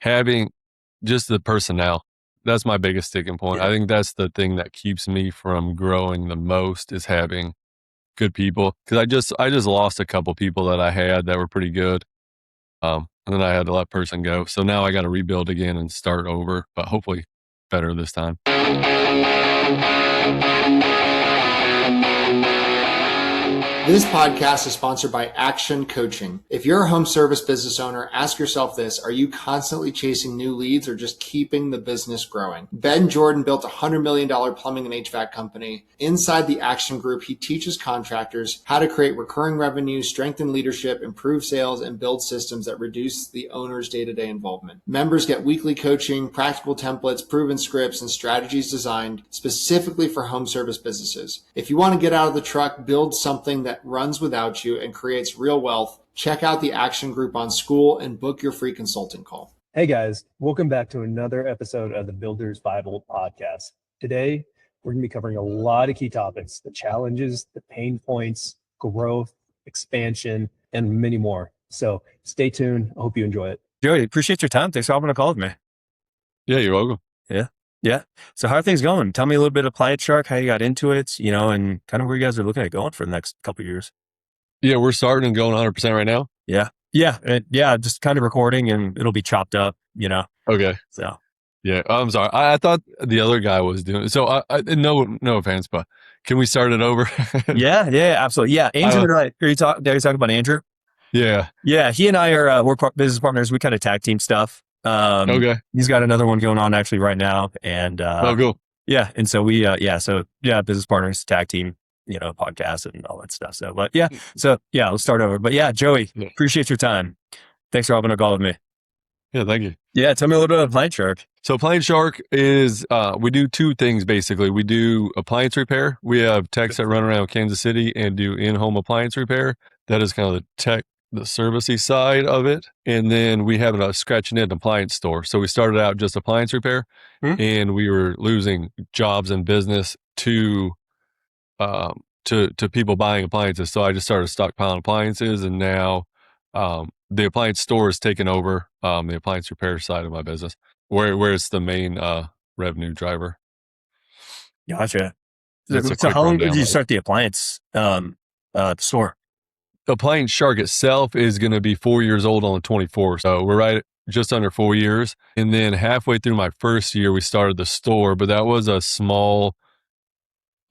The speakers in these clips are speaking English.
having just the personnel. That's my biggest sticking point. Yeah. I think that's the thing that keeps me from growing the most is having good people. Cause I just lost a couple people that I had that were pretty good. And then I had to let person go. So now I got to rebuild again and start over, but hopefully better this time. This podcast is sponsored by Action Coaching. If you're a home service business owner, ask yourself this: are you constantly chasing new leads or just keeping the business growing? Ben Jordan built a $100 million plumbing and HVAC company. Inside the Action Group, he teaches contractors how to create recurring revenue, strengthen leadership, improve sales, and build systems that reduce the owner's day-to-day involvement. Members get weekly coaching, practical templates, proven scripts, and strategies designed specifically for home service businesses. If you want to get out of the truck, build something that runs without you and creates real wealth, check out the Action Group on School and book your free consulting call. Hey guys, welcome back to another episode of the Builder's Bible podcast. Today, we're going to be covering a lot of key topics: the challenges, the pain points, growth, expansion, and many more. So stay tuned. I hope you enjoy it. Joey, appreciate your time. Thanks for hopping on a call with me. Yeah, you're welcome. Yeah. So how are things going? Tell me a little bit of Appliance Shark, how you got into it, and kind of where you guys are looking at going for the next couple of years. Yeah, we're starting and going 100% right now. Yeah. Just kind of recording and it'll be chopped up, Okay. So Yeah, I'm sorry. I thought the other guy was doing it. So no offense, but can we start it over? yeah, absolutely. Yeah. Andrew and I, are you talking about Andrew? Yeah. Yeah. He and I are, we're business partners. We kind of tag team stuff. Okay. He's got another one going on actually right now. And, cool. Yeah. And so business partners, tag team, podcast and all that stuff. So, but let's start over. But yeah, Joey, appreciate your time. Thanks for hopping on a call with me. Yeah, thank you. Yeah, tell me a little bit about Appliance Shark. So Appliance Shark is, we do two things basically. We do appliance repair. We have techs that run around Kansas City and do in-home appliance repair. That is kind of the servicey side of it. And then we have a scratch and dent appliance store. So we started out just appliance repair and we were losing jobs and business to people buying appliances. So I just started stockpiling appliances, and now the appliance store has taken over the appliance repair side of my business, where it's the main revenue driver. Gotcha. So how long did you start the appliance store? Appliance Shark itself is going to be 4 years old on the 24th. So we're right at just under 4 years. And then halfway through my first year, we started the store, but that was a small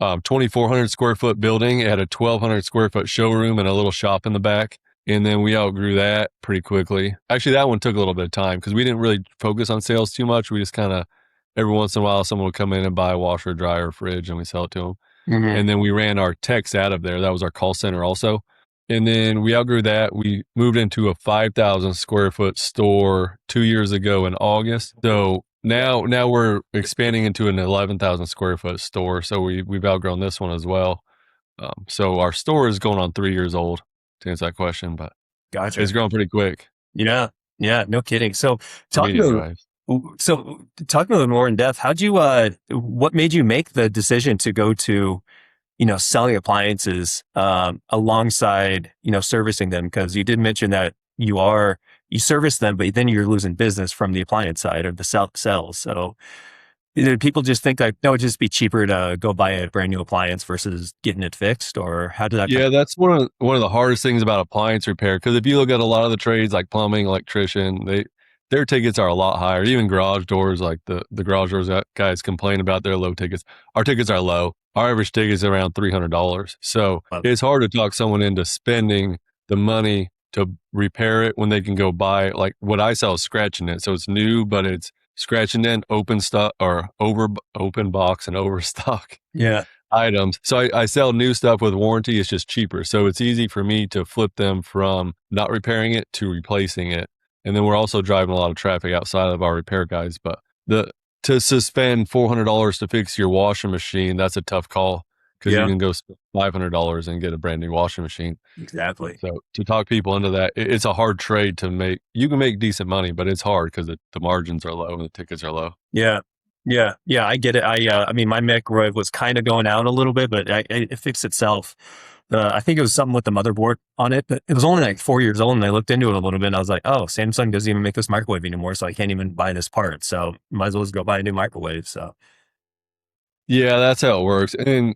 2,400 square foot building. It had a 1,200 square foot showroom and a little shop in the back. And then we outgrew that pretty quickly. Actually, that one took a little bit of time because we didn't really focus on sales too much. We just kind of, every once in a while, someone would come in and buy a washer, dryer, fridge, and we sell it to them. Mm-hmm. And then we ran our techs out of there. That was our call center also. And then we outgrew that. We moved into a 5,000 square foot store 2 years ago in August. So now we're expanding into an 11,000 square foot store. So we've outgrown this one as well. So our store is going on 3 years old, to answer that question, but gotcha. It's growing pretty quick. Yeah, no kidding. So talk a little more in depth. What made you make the decision to go to, selling appliances alongside, servicing them? Because you did mention that you service them, but then you're losing business from the appliance side of the sales. So did people just think like, no, it'd just be cheaper to go buy a brand new appliance versus getting it fixed? Or how did that Yeah, that's one of the hardest things about appliance repair. Because if you look at a lot of the trades like plumbing, electrician, their tickets are a lot higher. Even garage doors, like the garage doors guys complain about their low tickets. Our tickets are low. Our average ticket is around $300. So it's hard to talk someone into spending the money to repair it when they can go buy, like what I sell is scratch and dent. So it's new, but it's scratch and dent, open stock or open box and overstock items. So I sell new stuff with warranty. It's just cheaper. So it's easy for me to flip them from not repairing it to replacing it. And then we're also driving a lot of traffic outside of our repair guys. But to spend $400 to fix your washing machine, that's a tough call because you can go spend $500 and get a brand new washing machine. Exactly. So to talk people into that, it's a hard trade to make. You can make decent money, but it's hard because the margins are low and the tickets are low. Yeah, I get it. I mean, my mech was kind of going out a little bit, but it fixed itself I think it was something with the motherboard on it, but it was only like 4 years old, and I looked into it a little bit and I was like, oh, Samsung doesn't even make this microwave anymore, so I can't even buy this part. So might as well just go buy a new microwave. So Yeah, that's how it works. And,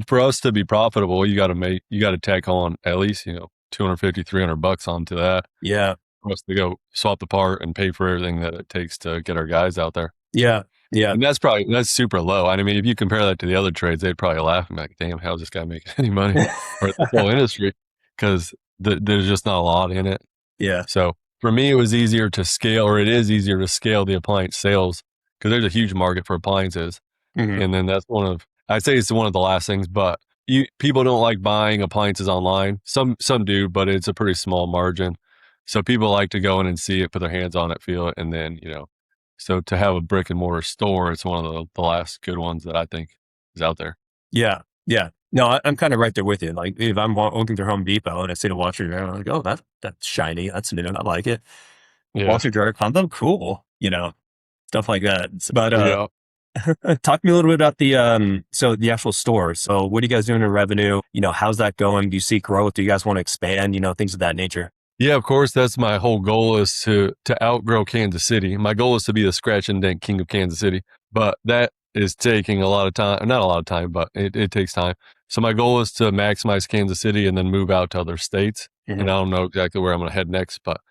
for us to be profitable, you got to tack on at least, 250, $300 onto that. Yeah. For us to go swap the part and pay for everything that it takes to get our guys out there. Yeah. Yeah. And that's super low. I mean, if you compare that to the other trades, they'd probably laugh and be like, damn, how's this guy making any money? Or the whole industry, because there's just not a lot in it. Yeah. So for me, it was easier to scale, or it is easier to scale the appliance sales because there's a huge market for appliances. Mm-hmm. And then I'd say it's one of the last things, but people don't like buying appliances online. Some do, but it's a pretty small margin. So people like to go in and see it, put their hands on it, feel it. And then, so to have a brick and mortar store, it's one of the last good ones that I think is out there. Yeah. Yeah. No, I'm kind of right there with you. Like if I'm walking through Home Depot and I see the washer dryer, I'm like, oh, that's shiny. That's new. I like it. Yeah. Washer dryer combo, cool. Stuff like that. But, yeah. Talk to me a little bit about the actual store. So what are you guys doing in revenue? How's that going? Do you see growth? Do you guys want to expand? Things of that nature. Yeah, of course. That's my whole goal, is to outgrow Kansas City. My goal is to be the scratch and dent king of Kansas City, but that is taking a lot of time. Not a lot of time, but it takes time. So my goal is to maximize Kansas City and then move out to other states. Mm-hmm. And I don't know exactly where I'm going to head next, but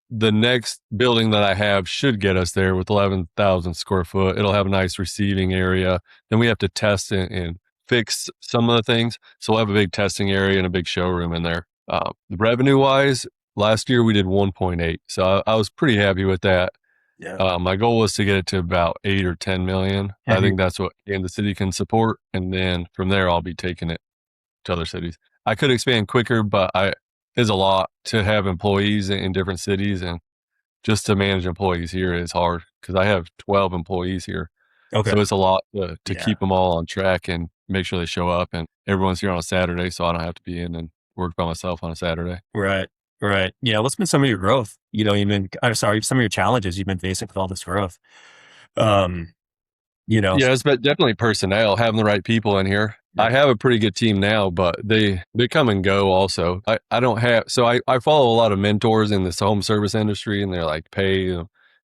the next building that I have should get us there with 11,000 square foot. It'll have a nice receiving area. Then we have to test and fix some of the things. So we'll have a big testing area and a big showroom in there. Revenue wise, last year we did 1.8. So I was pretty happy with that. Yeah. My goal was to get it to about 8 or 10 million. Mm-hmm. I think that's what Kansas City can support. And then from there, I'll be taking it to other cities. I could expand quicker, but it's a lot to have employees in different cities, and just to manage employees here is hard because I have 12 employees here. Okay. So it's a lot to keep them all on track and make sure they show up, and everyone's here on a Saturday, so I don't have to be in and work by myself on a Saturday. Right. Yeah. What's been some of your growth? Some of your challenges you've been facing with all this growth. Yeah, it's been definitely personnel, having the right people in here. Yeah. I have a pretty good team now, but they come and go also. I don't have, so I follow a lot of mentors in this home service industry, and they're like, pay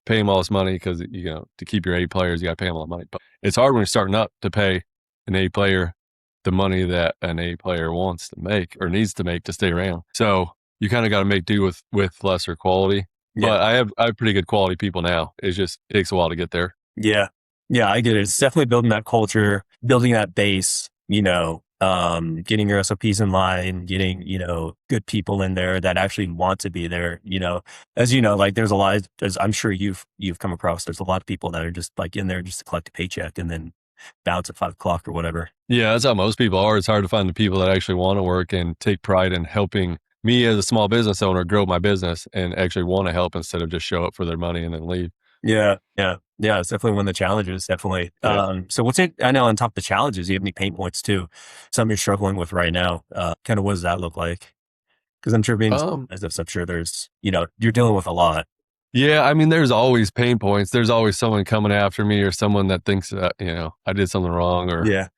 them all this money because, to keep your A players, you got to pay them all the money. But it's hard when you're starting up to pay an A player the money that an A player wants to make or needs to make to stay around. So you kind of got to make do with lesser quality. Yeah. But I have pretty good quality people now. It takes a while to get there. Yeah. Yeah, I get it. It's definitely building that culture, building that base, getting your SOPs in line, getting, good people in there that actually want to be there, as like there's a lot, as I'm sure you've come across, there's a lot of people that are just like in there just to collect a paycheck and then bounce at 5 o'clock or whatever. Yeah, that's how most people are. It's hard to find the people that actually want to work and take pride in helping me as a small business owner grow my business and actually want to help instead of just show up for their money and then leave. Yeah. It's definitely one of the challenges, definitely. Yeah. So I know on top of the challenges, you have any pain points too? Something you're struggling with right now. Kind of what does that look like? Because I'm sure I'm sure there's, you're dealing with a lot. Yeah. I mean, there's always pain points. There's always someone coming after me or someone that thinks that, I did something wrong or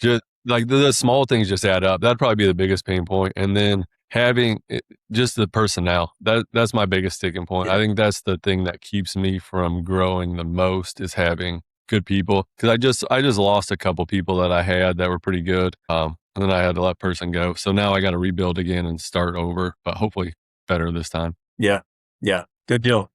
just like the small things just add up. That'd probably be the biggest pain point. And then having just the personnel, that's my biggest sticking point. Yeah. I think that's the thing that keeps me from growing the most is having good people. Because I just lost a couple people that I had that were pretty good, and then I had to let person go. So now I got to rebuild again and start over, but hopefully better this time. Yeah. Good deal.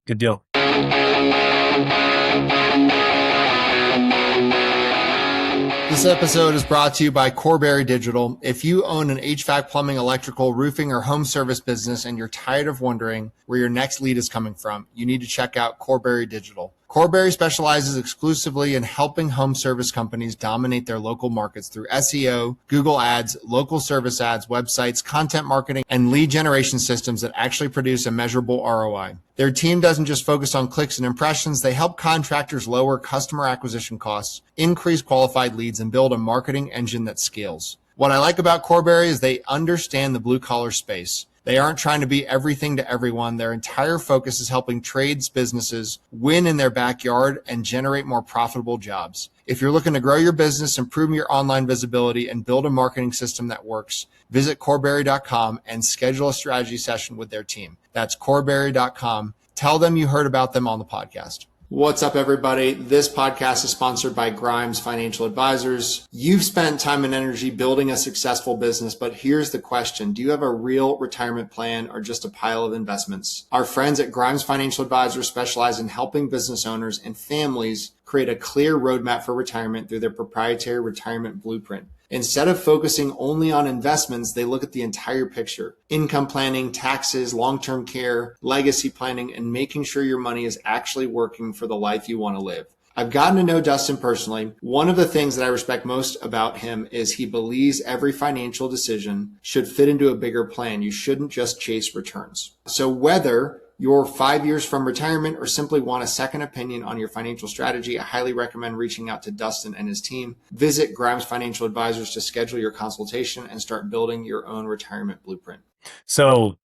This episode is brought to you by Corberry Digital. If you own an HVAC, plumbing, electrical, roofing, or home service business and you're tired of wondering where your next lead is coming from, you need to check out Corberry Digital. Corberry specializes exclusively in helping home service companies dominate their local markets through SEO, Google Ads, local service ads, websites, content marketing, and lead generation systems that actually produce a measurable ROI. Their team doesn't just focus on clicks and impressions. They help contractors lower customer acquisition costs, increase qualified leads, and build a marketing engine that scales. What I like about Corberry is they understand the blue collar space. They aren't trying to be everything to everyone. Their entire focus is helping trades businesses win in their backyard and generate more profitable jobs. If you're looking to grow your business, improve your online visibility, and build a marketing system that works, visit coreberry.com and schedule a strategy session with their team. That's coreberry.com. Tell them you heard about them on the podcast. What's up, everybody? This podcast is sponsored by Grimes Financial Advisors. You've spent time and energy building a successful business, but here's the question. Do you have a real retirement plan or just a pile of investments? Our friends at Grimes Financial Advisors specialize in helping business owners and families create a clear roadmap for retirement through their proprietary retirement blueprint. Instead of focusing only on investments, they look at the entire picture: income planning, taxes, long-term care, legacy planning, and making sure your money is actually working for the life you want to live. I've gotten to know Dustin personally. One of the things that I respect most about him is he believes every financial decision should fit into a bigger plan. You shouldn't just chase returns. So whether you're 5 years from retirement or simply want a second opinion on your financial strategy, I highly recommend reaching out to Dustin and his team. Visit Grimes Financial Advisors to schedule your consultation and start building your own retirement blueprint. So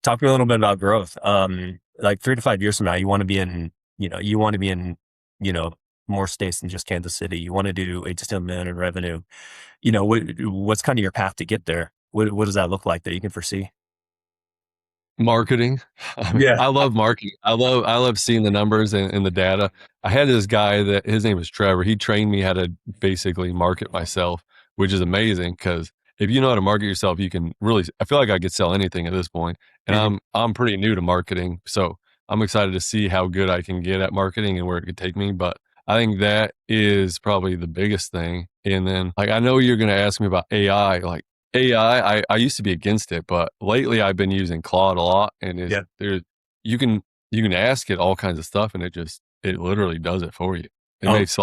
talk to me a little bit about growth. Like 3 to 5 years from now, you want to be in, more states than just Kansas City. You want to do 8 to 10 million in revenue. What's kind of your path to get there? What does that look like that you can foresee? Marketing. I love marketing. I love seeing the numbers and the data. I had this guy that his name was Trevor. He trained me how to basically market myself, which is amazing because if you know how to market yourself, you can really, I feel like I could sell anything at this point. And I'm pretty new to marketing. So I'm excited to see how good I can get at marketing and where it could take me. But I think that is probably the biggest thing. And then I know you're going to ask me about AI. AI, I used to be against it, but lately I've been using Claude a lot, and you can ask it all kinds of stuff, and it literally does it for you. It makes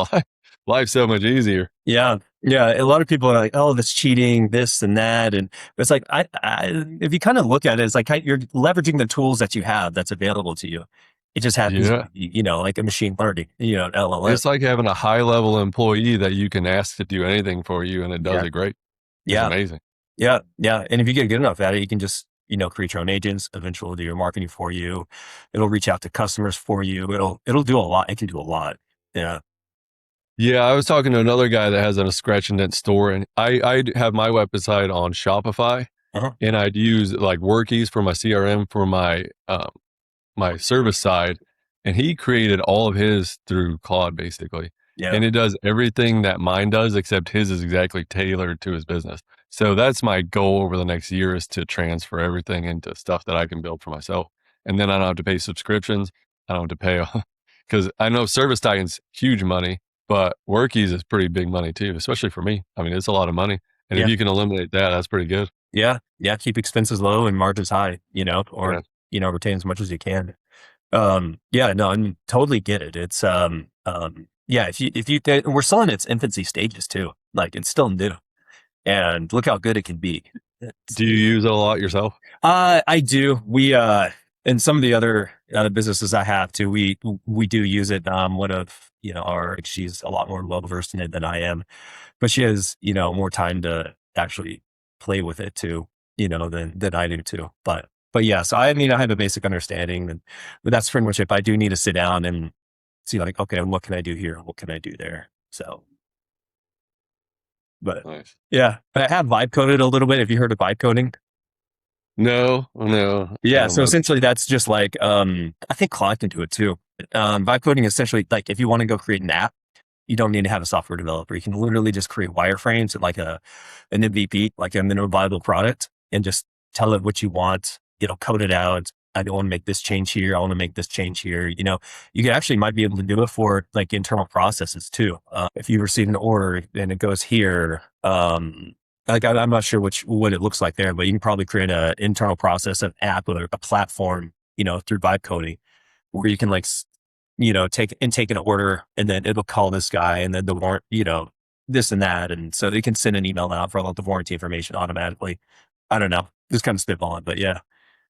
life so much easier. Yeah. A lot of people are like, "Oh, that's cheating, this and that," and it's like, if you kind of look at it, it's like you're leveraging the tools that you have that's available to you. It just happens, like a machine learning, LLM. It's like having a high level employee that you can ask to do anything for you, and it does it great. It's amazing. Yeah. And if you get good enough at it, you can just, create your own agents. Eventually it'll do your marketing for you. It'll reach out to customers for you. It'll do a lot. It can do a lot. Yeah. Yeah. I was talking to another guy that has a scratch and dent store, and I have my website on Shopify, and I'd use like Workies for my CRM for my service side. And he created all of his through Claude basically. Yeah. And it does everything that mine does, except his is exactly tailored to his business. So that's my goal over the next year, is to transfer everything into stuff that I can build for myself. And then I don't have to pay subscriptions. I don't have to pay, because I know Service Titan's huge money, but Workies is pretty big money too, especially for me. I mean, it's a lot of money. And if you can eliminate that, that's pretty good. Yeah. Keep expenses low and margins high, retain as much as you can. I totally get it. It's, we're still in its infancy stages too. Like, it's still new, and look how good it can be. Do you use it a lot yourself? I do. We, and some of the other businesses I have too, we do use it. One of, she's a lot more well-versed in it than I am, but she has, more time to actually play with it too, than I do too. But yeah, so I have a basic understanding, but that's pretty much it. I do need to sit down and see, like, okay, what can I do here? What can I do there? So, but nice. Yeah, but I have vibe coded a little bit. Have you heard of vibe coding? No. Yeah. So essentially that's just like, I think Claude can do it too. Vibe coding is essentially like, if you want to go create an app, you don't need to have a software developer. You can literally just create wireframes and like an MVP, like a minimum viable product, and just tell it what you want. It'll code it out. I don't want to make this change here. I want to make this change here. You might be able to do it for like internal processes too. If you receive an order and it goes here, I'm not sure what it looks like there, but you can probably create an internal process, an app or a platform, through vibe coding, where you can take an order, and then it'll call this guy, and then the warrant, this and that. And so they can send an email out for all the warranty information automatically. I don't know, just kind of spitballing, but yeah.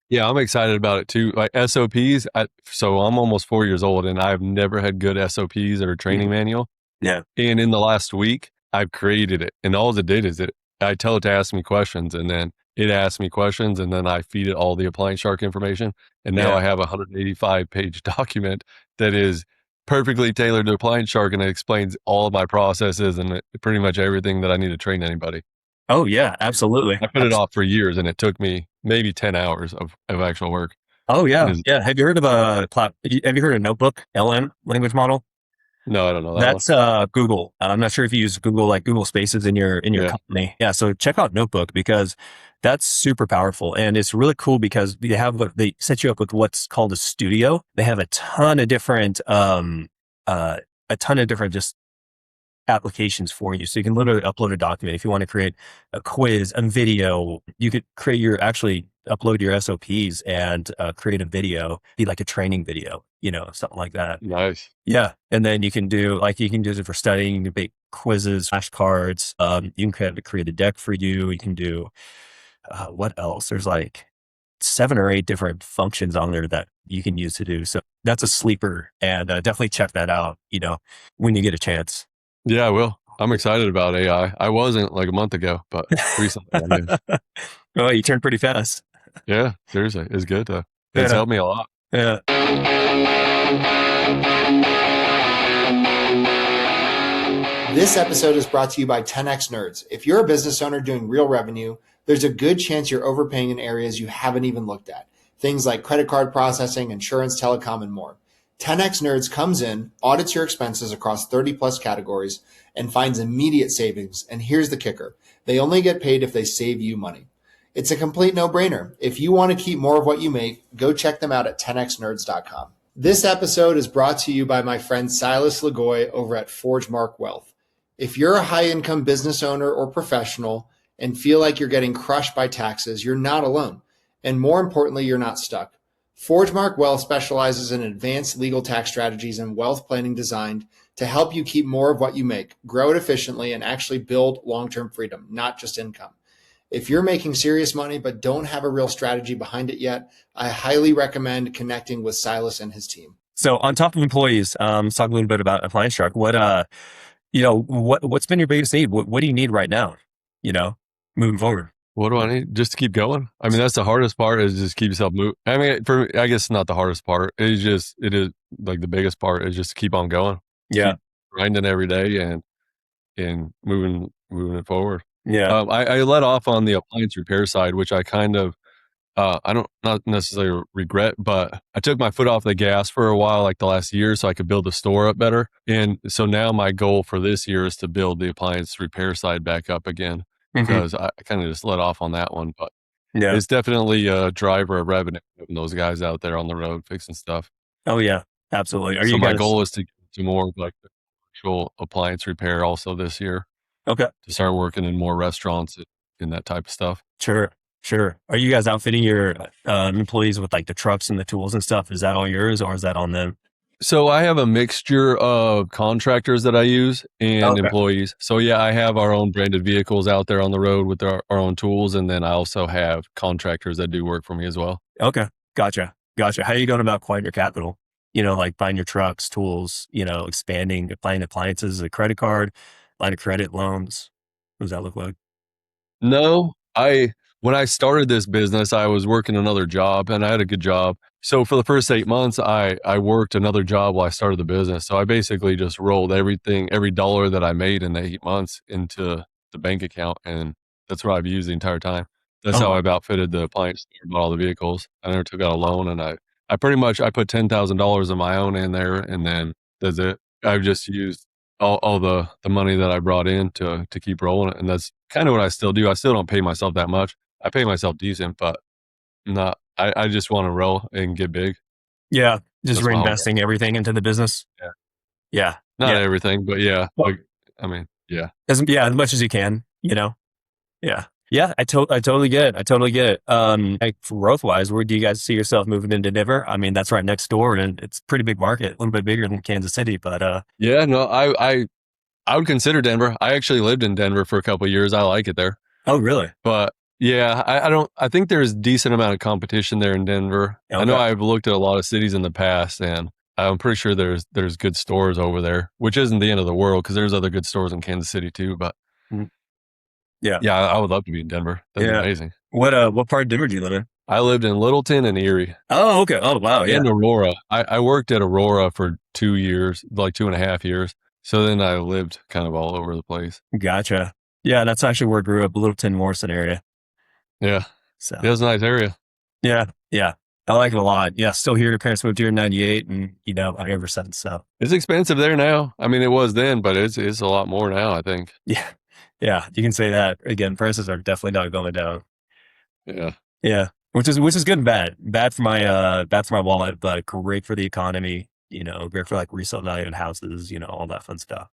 Yeah, I'm excited about it too. Like SOPs. So I'm almost 4 years old, and I've never had good SOPs or training manual. Yeah. And in the last week, I've created it, and all it did is I tell it to ask me questions, and then it asks me questions, and then I feed it all the Appliance Shark information. And now I have a 185 page document that is perfectly tailored to Appliance Shark, and it explains all of my processes and pretty much everything that I need to train anybody. Oh yeah, absolutely. I put it off for years, and it took me maybe 10 hours of actual work. Oh yeah. Yeah. Have you heard of have you heard of Notebook, LM language model? No, I don't know that That's Google. I'm not sure if you use Google, like Google Spaces in your company. Yeah. So check out Notebook, because that's super powerful. And it's really cool because they set you up with what's called a studio. They have a ton of different just applications for you. So you can literally upload a document. If you want to create a quiz, a video, you could upload your SOPs and create a video, be like a training video, something like that. Nice. Yeah. And then you can do it for studying, you can make quizzes, flashcards. You can create a deck for you. You can do, what else? There's like 7 or 8 different functions on there that you can use to do. So that's a sleeper, and definitely check that out, when you get a chance. Yeah, I will. I'm excited about AI. I wasn't like a month ago, but recently I did. Oh, you turned pretty fast. Yeah, seriously. It's good though. It's helped me a lot. Yeah. This episode is brought to you by 10X Nerds. If you're a business owner doing real revenue, there's a good chance you're overpaying in areas you haven't even looked at. Things like credit card processing, insurance, telecom, and more. 10X Nerds comes in, audits your expenses across 30 plus categories, and finds immediate savings. And here's the kicker. They only get paid if they save you money. It's a complete no-brainer. If you want to keep more of what you make, go check them out at 10xnerds.com. This episode is brought to you by my friend Silas Lagoy over at ForgeMark Wealth. If you're a high-income business owner or professional and feel like you're getting crushed by taxes, you're not alone. And more importantly, you're not stuck. ForgeMark Wealth specializes in advanced legal tax strategies and wealth planning designed to help you keep more of what you make, grow it efficiently, and actually build long-term freedom, not just income. If you're making serious money but don't have a real strategy behind it yet, I highly recommend connecting with Silas and his team. So on top of employees, let's talk a little bit about Appliance Shark. What's been your biggest need? What do you need right now, moving forward? What do I need? Just to keep going. I mean, that's the hardest part, is just keep yourself moving. I mean, I guess not the hardest part. It is like the biggest part is just to keep on going. Yeah. Keep grinding every day and moving it forward. Yeah. I let off on the appliance repair side, which I kind of, not necessarily regret, but I took my foot off the gas for a while, like the last year, so I could build the store up better. And so now my goal for this year is to build the appliance repair side back up again. Because I kind of just let off on that one, but it's definitely a driver of revenue, those guys out there on the road fixing stuff. Oh yeah, absolutely. My goal is to get to more like the actual appliance repair also this year. Okay. To start working in more restaurants and that type of stuff. Sure. Are you guys outfitting your employees with like the trucks and the tools and stuff? Is that all yours, or is that on them? So I have a mixture of contractors that I use and employees. So yeah, I have our own branded vehicles out there on the road with our own tools. And then I also have contractors that do work for me as well. Okay. Gotcha. How are you going about acquiring your capital? Like buying your trucks, tools, expanding, applying appliances, a credit card, line of credit, loans. What does that look like? No, when I started this business, I was working another job and I had a good job. So for the first 8 months, I worked another job while I started the business. So I basically just rolled every dollar that I made in the 8 months into the bank account. And that's what I've used the entire time. That's how I've outfitted the appliance store, bought all the vehicles. I never took out a loan, and I put $10,000 of my own in there, and then that's it. I've just used all the money that I brought in to keep rolling it. And that's kind of what I still do. I still don't pay myself that much. I pay myself decent, but I just want to roll and get big. Yeah. Just that's reinvesting everything into the business. Yeah. Not everything, but yeah. As much as you can, Yeah. Yeah. I totally get it. Growth wise, where do you guys see yourself moving into Denver? I mean, that's right next door, and it's a pretty big market, a little bit bigger than Kansas City, but I would consider Denver. I actually lived in Denver for a couple of years. I like it there. Oh, really? But yeah, I think there's a decent amount of competition there in Denver. Okay. I know I've looked at a lot of cities in the past, and I'm pretty sure there's good stores over there, which isn't the end of the world because there's other good stores in Kansas City too. But Yeah. Yeah, I would love to be in Denver. That'd be amazing. What part of Denver do you live in? I lived in Littleton and Erie. Oh, okay. Oh, wow. Yeah. And Aurora. I worked at Aurora for 2 years, like 2.5 years. So then I lived kind of all over the place. Gotcha. Yeah, that's actually where I grew up, Littleton, Morrison area. Yeah. So it was a nice area. Yeah. I like it a lot. Yeah, still here. Parents moved here in 98 and, ever since. So it's expensive there now. I mean, it was then, but it's a lot more now, I think. Yeah. Yeah, you can say that. Again, prices are definitely not going down. Yeah. Yeah. Which is good and bad. Bad for my wallet, but great for the economy, great for like resale value in houses, all that fun stuff.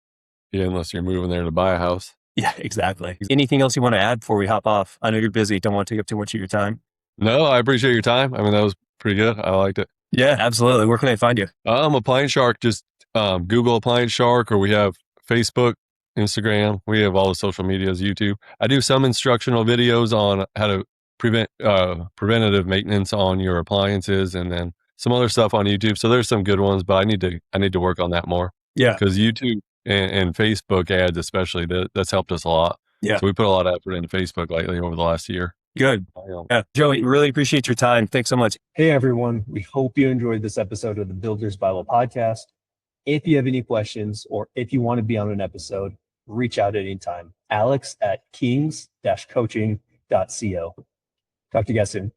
Yeah, unless you're moving there to buy a house. Yeah, exactly. Anything else you want to add before we hop off? I know you're busy. Don't want to take up too much of your time. No, I appreciate your time. I mean, that was pretty good. I liked it. Yeah, absolutely. Where can they find you? Appliance Shark. Just Google Appliance Shark, or we have Facebook, Instagram. We have all the social medias, YouTube. I do some instructional videos on how to preventative maintenance on your appliances, and then some other stuff on YouTube. So there's some good ones, but I need to work on that more. Yeah, because YouTube and Facebook ads especially, that's helped us a lot. Yeah, so we put a lot of effort into Facebook lately over the last year. Good. Yeah, Joey, really appreciate your time. Thanks so much. Hey everyone, we hope you enjoyed this episode of the Builders Bible Podcast. If you have any questions or if you want to be on an episode, reach out anytime. Alex@kings-coaching.co. Talk to you guys soon.